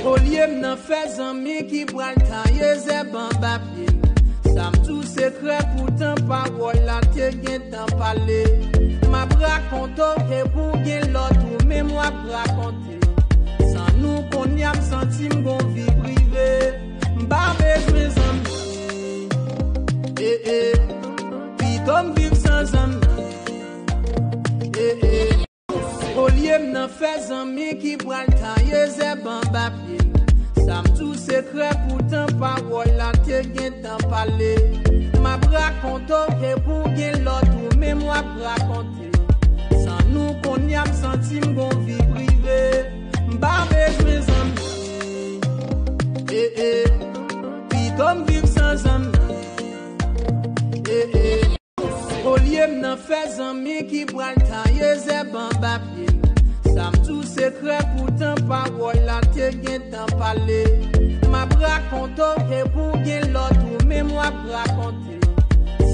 Au lieu m'en faire amis qui pral tailler zeb en papier. Ça tout secret pourtant parole la te gen t'en parler. Ma raconte et pour gen l'autre mais moi raconter. Sans nous qu'on y a senti m'gon vie privée. M'pas besoin amis. Puis comme vivre sans amis. Au lieu m'en faire amis qui pral tailler zeb en papier. Ça tout secret pourtant parole la te gen t'en parler. Ma raconte et pour gen l'autre mais moi raconter. Sans nous qu'on y a senti m'gon vie privée. M'pas besoin amis. Puis comme vivre sans amis. Au lieu m'en faire amis qui pral tailler zeb en papier. Ça tout secret pourtant parole la te gen t'en parler. Ma raconte et pour gen l'autre mais moi raconter.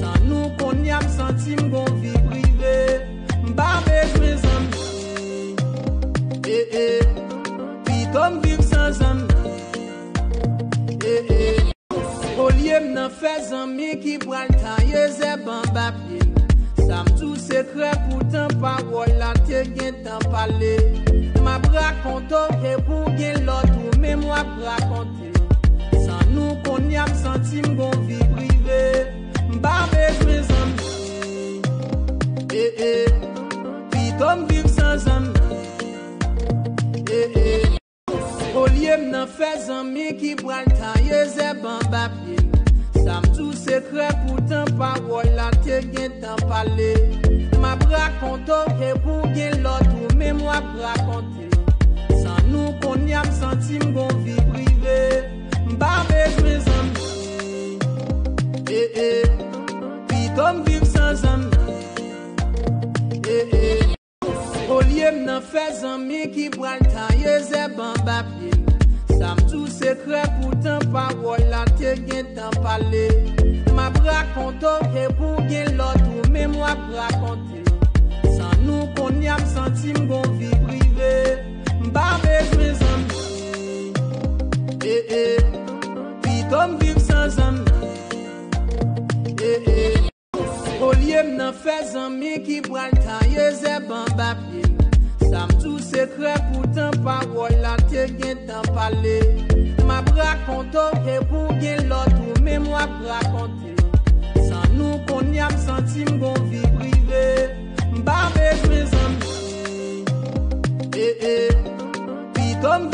Sans nous qu'on y a senti m'gon vie privée. M'pas besoin amis. Puis comme vivre sans amis. Au lieu m'en faire amis qui pral tailler zeb en papier. Ça tout secret pourtant parole la te gen t'en parler. Ma raconte et pour gen l'autre mais moi raconter. Sans nous qu'on y a senti m'gon vie privée. M'pas besoin amis. Puis comme vivre sans amis. Au lieu m'en faire amis qui pral tailler zeb en papier. Ça tout secret pourtant parole la te gen t'en parler. Ma raconte et pour gen l'autre mais moi raconter. Sans nous qu'on y a senti m'gon vie privée. M'pas besoin amis. Puis comme vivre sans amis. Au lieu m'en faire amis qui pral tailler zeb en papier. Ça tout secret pourtant parole la te gen t'en parler. Ma raconte et pour gen l'autre mais moi raconter. Sans nous qu'on y a senti m'gon vie privée. M'pas besoin amis. Puis comme vivre sans amis. Au lieu m'en faire amis qui pral tailler zeb en papier. Ça tout secret pourtant parole la te gen t'en parler. Ma raconte et pour gen l'autre mais moi raconter. Sans nous qu'on y a senti m'gon vie privée. M'pas besoin amis. Puis comme